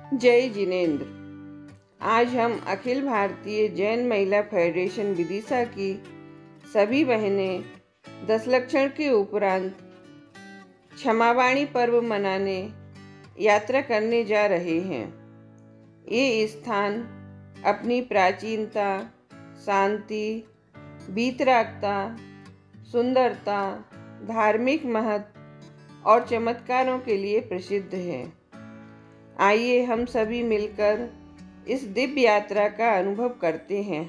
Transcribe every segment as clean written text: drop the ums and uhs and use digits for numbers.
जय जिनेंद्र। आज हम अखिल भारतीय जैन महिला फेडरेशन विदिशा की सभी बहनें 10 लक्षण के उपरांत क्षमावाणी पर्व मनाने यात्रा करने जा रहे हैं। ये स्थान अपनी प्राचीनता, शांति, वीतरागता, सुंदरता, धार्मिक महत्व और चमत्कारों के लिए प्रसिद्ध है। आइए हम सभी मिलकर इस दिव्य यात्रा का अनुभव करते हैं।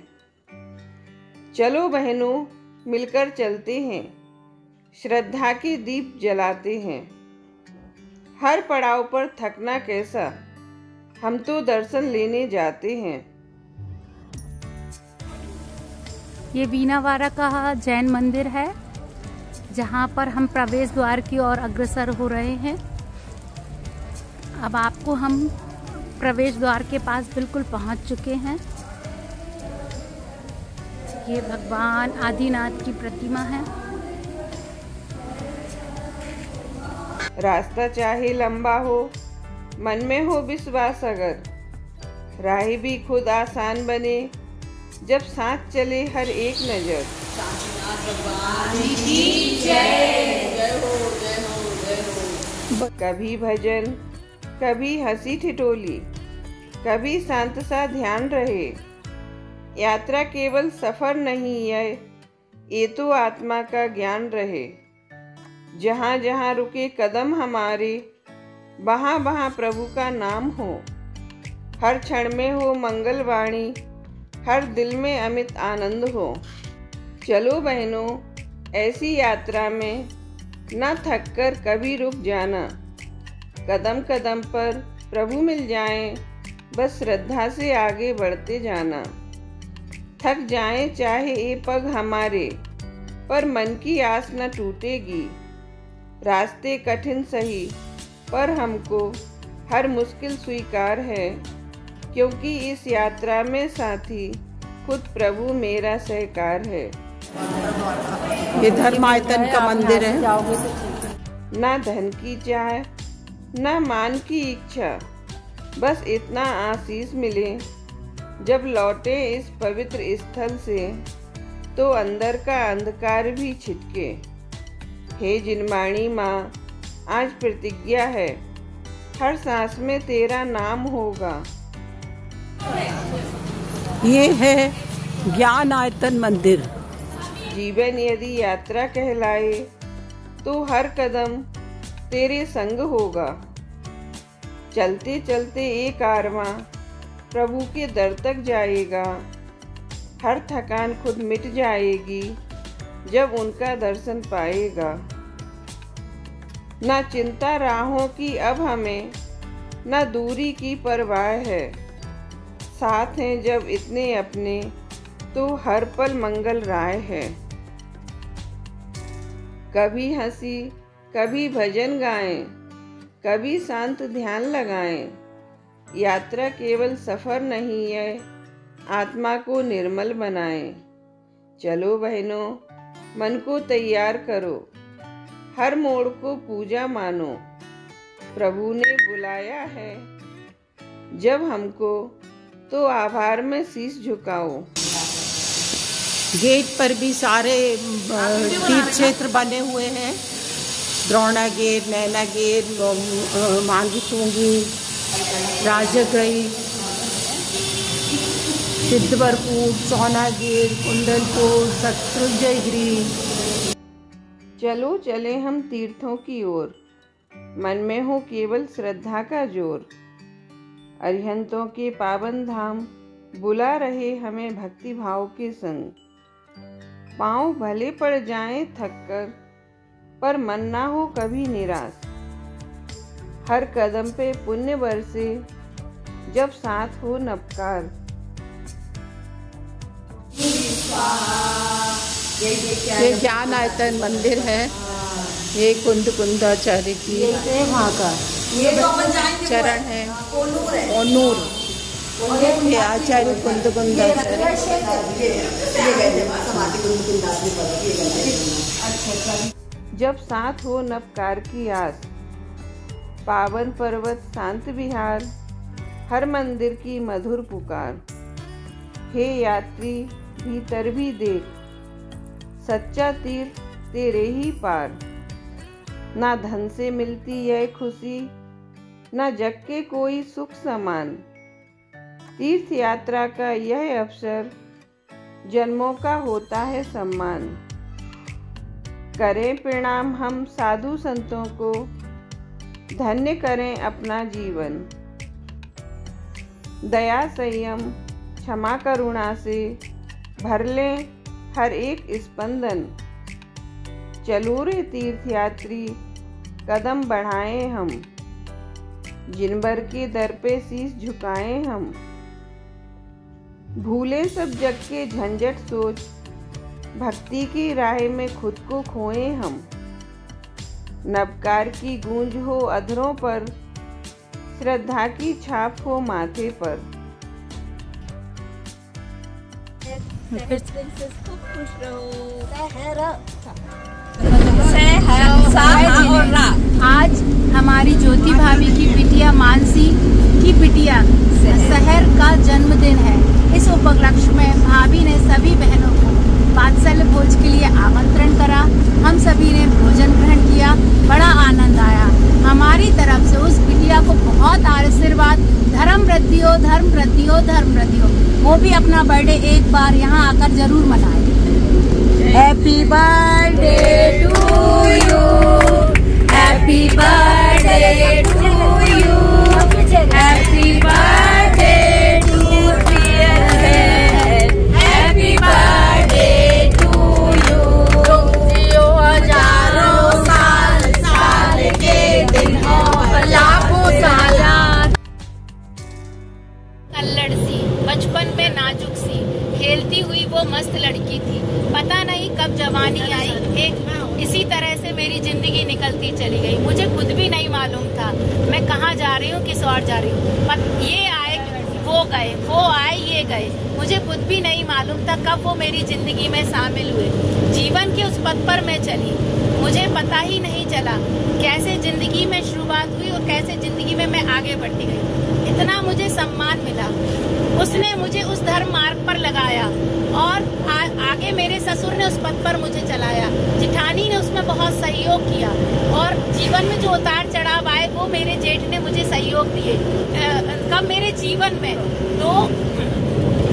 चलो बहनों, मिलकर चलते हैं, श्रद्धा के दीप जलाते हैं। हर पड़ाव पर थकना कैसा, हम तो दर्शन लेने जाते हैं। ये वीणावाड़ा का जैन मंदिर है, जहाँ पर हम प्रवेश द्वार की ओर अग्रसर हो रहे हैं। अब आपको हम प्रवेश द्वार के पास बिल्कुल पहुँच चुके हैं। ये भगवान आदिनाथ की प्रतिमा है। रास्ता चाहे लंबा हो, मन में हो विश्वास अगर, राह भी खुद आसान बने जब साथ चले हर एक नजर। कभी भजन, कभी हंसी ठिठोली, कभी शांत सा ध्यान रहे। यात्रा केवल सफर नहीं है, ये तो आत्मा का ज्ञान रहे। जहाँ जहाँ रुके कदम हमारे, वहाँ वहाँ प्रभु का नाम हो। हर क्षण में हो मंगल वाणी, हर दिल में अमित आनंद हो। चलो बहनों, ऐसी यात्रा में न थक कर कभी रुक जाना। कदम कदम पर प्रभु मिल जाएं, बस श्रद्धा से आगे बढ़ते जाना। थक जाएं चाहे ये पग हमारे, पर मन की आस न टूटेगी। रास्ते कठिन सही, पर हमको हर मुश्किल स्वीकार है, क्योंकि इस यात्रा में साथी खुद प्रभु मेरा सहकार है। ये धर्मायतन का मंदिर है। ना धन की चाह, ना मान की इच्छा, बस इतना आशीष मिले जब लौटे इस पवित्र स्थल से, तो अंदर का अंधकार भी छिटके। हे जिनवाणी माँ, आज प्रतिज्ञा है, हर सांस में तेरा नाम होगा। ये है ज्ञान आयतन मंदिर। जीवन यदि यात्रा कहलाए, तो हर कदम तेरे संग होगा। चलते चलते एक कारवां प्रभु के दर तक जाएगा। हर थकान खुद मिट जाएगी जब उनका दर्शन पाएगा। ना चिंता राहों की अब हमें, ना दूरी की परवाह है। साथ हैं जब इतने अपने, तो हर पल मंगल राय है। कभी हंसी, कभी भजन गाएं, कभी शांत ध्यान लगाएं। यात्रा केवल सफर नहीं है, आत्मा को निर्मल बनाएं। चलो बहनों, मन को तैयार करो, हर मोड़ को पूजा मानो। प्रभु ने बुलाया है जब हमको, तो आभार में शीश झुकाओ। गेट पर भी सारे तीर्थ क्षेत्र बने हुए हैं। द्रोणा गेट, नैना गेट, मांगीतुंगी, राजगृही, सिद्धवरपुर, सोना गेट, कुंडलपुर, शत्रुंजयगिरी। चलो चले हम तीर्थों की ओर, मन में हो केवल श्रद्धा का जोर। अरिहंतों के पावन धाम बुला रहे हमें भक्ति भाव के संग। पाँव भले पड़ जाएं थक कर, पर मन ना हो कभी निराश। हर कदम पे पुण्य बरसे जब साथ हो नमस्कार। ये ज्ञान आयतन मंदिर है। ये कुंदाचार्य की वहाँ का चरण है। ओनूर, ये आचार्य कुंदाचार्य। जब साथ हो नवकार की आस, पावन पर्वत शांत विहार, हर मंदिर की मधुर पुकार। हे यात्री भीतर भी देख, सच्चा तीर्थ तेरे ही पार। ना धन से मिलती यह खुशी, ना जग के कोई सुख समान। तीर्थ यात्रा का यह अवसर जन्मों का होता है सम्मान। करें प्रणाम हम साधु संतों को, धन्य करें अपना जीवन। दया संयम क्षमा करुणा से भर लें हर एक स्पंदन। चलो रे तीर्थ यात्री कदम बढ़ाएं हम, जिनवर के दर पे शीश झुकाएं हम। भूले सब जग के झंझट सोच, भक्ति की राह में खुद को खोएं हम। नवकार की गूंज हो अधरों पर, श्रद्धा की छाप हो माथे पर। आज हमारी ज्योति भाभी की बिटिया मानसी की बिटिया शहर का जन्मदिन है। इस उपलक्ष्य में भाभी ने सभी बहनों को वात्सल्य भोज के लिए आमंत्रण करा। हम सभी ने भोजन ग्रहण किया, बड़ा आनंद आया। हमारी तरफ से उस बिटिया को बहुत आशीर्वाद। धर्म वृद्धि हो, धर्म वृद्धि हो, धर्म वृद्धि हो। वो भी अपना बर्थडे एक बार यहाँ आकर जरूर मनाए। Happy birthday to you, happy birthday to you, happy birthday to dear, happy birthday to you. जियो हजारों साल, साल के दिन हो लाखों साल। कल्लड़ सी, बचपन में नाजुक सी, खेलती हुई वो मस्त लड़की थी। पता नहीं कब जवानी आई, एक इसी तरह से मेरी जिंदगी निकलती चली गई। मुझे खुद भी नहीं मालूम था मैं कहाँ जा रही हूँ, किस और जा रही हूँ। ये आए वो गए, वो आए ये गए, मुझे खुद भी नहीं मालूम था कब वो मेरी जिंदगी में शामिल हुए। जीवन के उस पथ पर मैं चली, मुझे पता ही नहीं चला कैसे जिंदगी में शुरुआत हुई और कैसे जिंदगी में मैं आगे बढ़ती गई। इतना मुझे सम्मान मिला, उसने मुझे उस धर्म मार्ग पर लगाया और आगे मेरे ससुर ने उस पथ पर मुझे चलाया। जिठानी ने उसमें बहुत सहयोग किया और जीवन में जो उतार चढ़ाव आए वो मेरे जेठ ने मुझे सहयोग दिए। कब मेरे जीवन में दो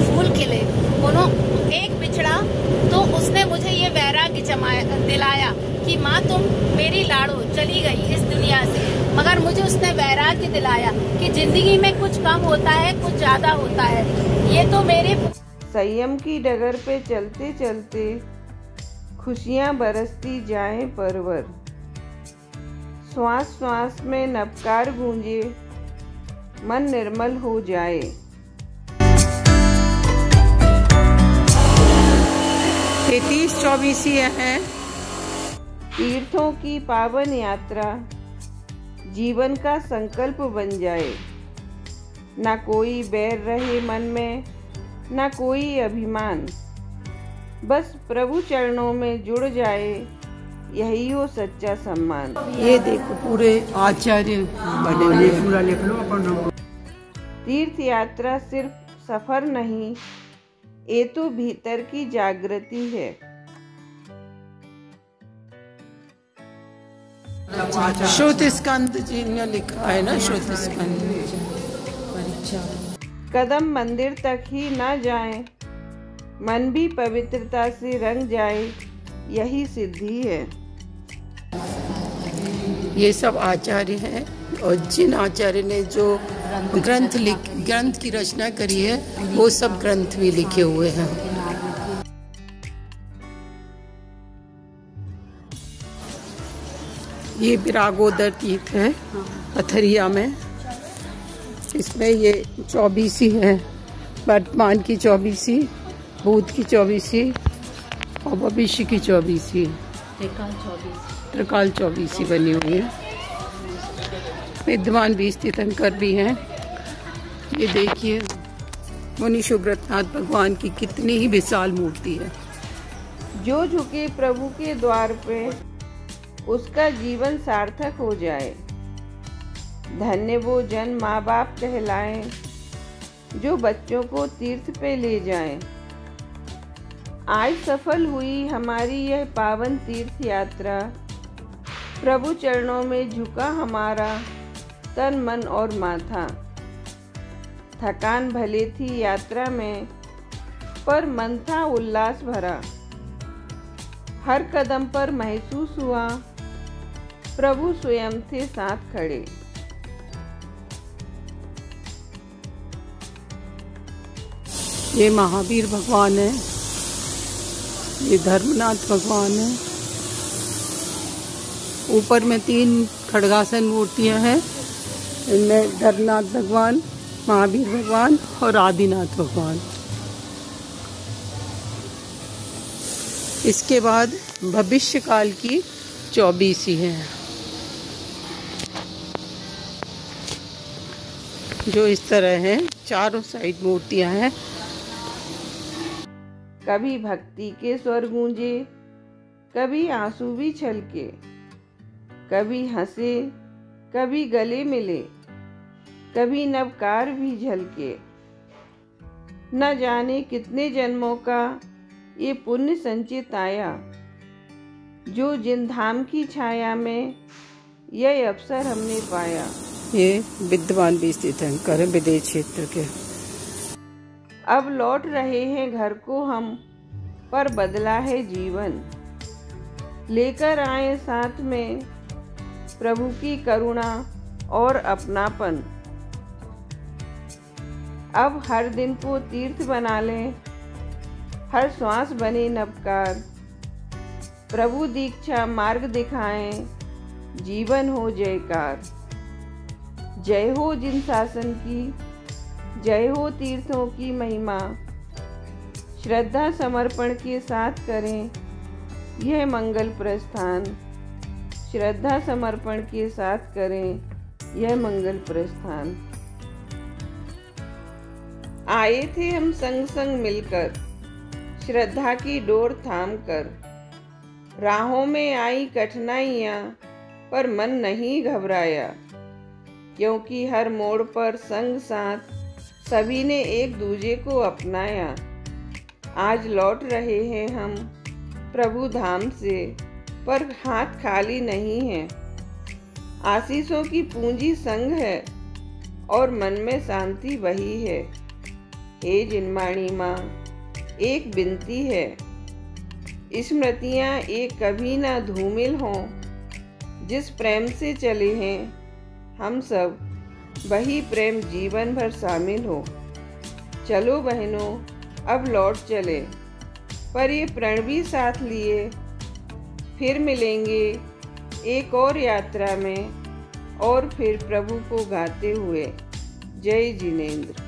फूल खिले, उन्होंने एक बिछड़ा तो उसने मुझे ये वैराग्य दिलाया कि माँ तुम मेरी लाड़ो चली गई इस दुनिया से, मगर मुझे उसने वैराग्य दिलाया कि जिंदगी में कुछ कम होता है, कुछ ज्यादा होता है। ये तो मेरे संयम की डगर पे चलते चलते खुशियाँ बरसती जाएं परवर। श्वास श्वास में नवकार गूंजे, मन निर्मल हो जाए। तीस चौबीसियाँ हैं। तीर्थों की पावन यात्रा जीवन का संकल्प बन जाए। ना कोई बैर रहे मन में, ना कोई अभिमान, बस प्रभु चरणों में जुड़ जाए, यही हो सच्चा सम्मान। ये देखो पूरे आचार्य बने हुए पूरा लिख लो अपन। तीर्थ यात्रा सिर्फ सफर नहीं, ये तो भीतर की जागृति है। श्रुति स्कंद जी ने लिखा है ना, श्रुति स्कंद। कदम मंदिर तक ही न जाएं, मन भी पवित्रता से रंग जाए, यही सिद्धि है। ये सब आचार्य हैं और जिन आचार्य ने जो ग्रंथ की रचना करी है वो सब ग्रंथ भी लिखे हुए हैं। ये विरागोदर तीर्थ है पथरिया में। इसमें ये 24 है, वर्तमान की 24, भूत की 24 और भविष्य की 24, त्रिकाल 24 बनी हुई है। विद्वान भी तीर्थंकर भी हैं। ये देखिए मुनि सुब्रतनाथ भगवान की कितनी ही विशाल मूर्ति है। जो झुके प्रभु के द्वार पे, उसका जीवन सार्थक हो जाए। धन्य वो जन माँ बाप कहलाएं जो बच्चों को तीर्थ पे ले जाएं। आज सफल हुई हमारी यह पावन तीर्थ यात्रा। प्रभु चरणों में झुका हमारा तन मन और माथा। थकान भले थी यात्रा में, पर मन था उल्लास भरा। हर कदम पर महसूस हुआ प्रभु स्वयं थे साथ खड़े। ये महावीर भगवान है, ये धर्मनाथ भगवान है। ऊपर में 3 खड्गासन मूर्तियां हैं। इनमें धर्मनाथ भगवान, महावीर भगवान और आदिनाथ भगवान। इसके बाद भविष्य काल की 24 हैं, जो इस तरह हैं। चारों साइड मूर्तियां हैं। कभी भक्ति के स्वर गूंजे, कभी आंसू भी छलके, कभी हंसे, कभी गले मिले, कभी नवकार भी झलके। न जाने कितने जन्मों का ये पुण्य संचित आया, जो जिन धाम की छाया में यह अवसर हमने पाया। ये विद्वान भी स्थित है विदेश क्षेत्र के। अब लौट रहे हैं घर को हम, पर बदला है जीवन। लेकर आए साथ में प्रभु की करुणा और अपनापन। अब हर दिन को तीर्थ बना लें, हर श्वास बने नवकार। प्रभु दीक्षा मार्ग दिखाएं, जीवन हो जयकार। जय हो जिन शासन की, जय हो तीर्थों की महिमा। श्रद्धा समर्पण के साथ करें यह मंगल प्रस्थान। श्रद्धा समर्पण के साथ करें यह मंगल प्रस्थान। आए थे हम संग संग मिलकर, श्रद्धा की डोर थाम कर। राहों में आई कठिनाइयाँ, पर मन नहीं घबराया, क्योंकि हर मोड़ पर संग साथ सभी ने एक दूजे को अपनाया। आज लौट रहे हैं हम प्रभु धाम से, पर हाथ खाली नहीं है। आशीषों की पूंजी संग है और मन में शांति वही है। हे जिनवाणी माँ, एक विनती है, स्मृतियाँ एक कभी ना धूमिल हों। जिस प्रेम से चले हैं हम सब, वही प्रेम जीवन भर शामिल हो। चलो बहनों अब लौट चले, पर ये प्रण भी साथ लिए। फिर मिलेंगे एक और यात्रा में, और फिर प्रभु को गाते हुए। जय जिनेंद्र।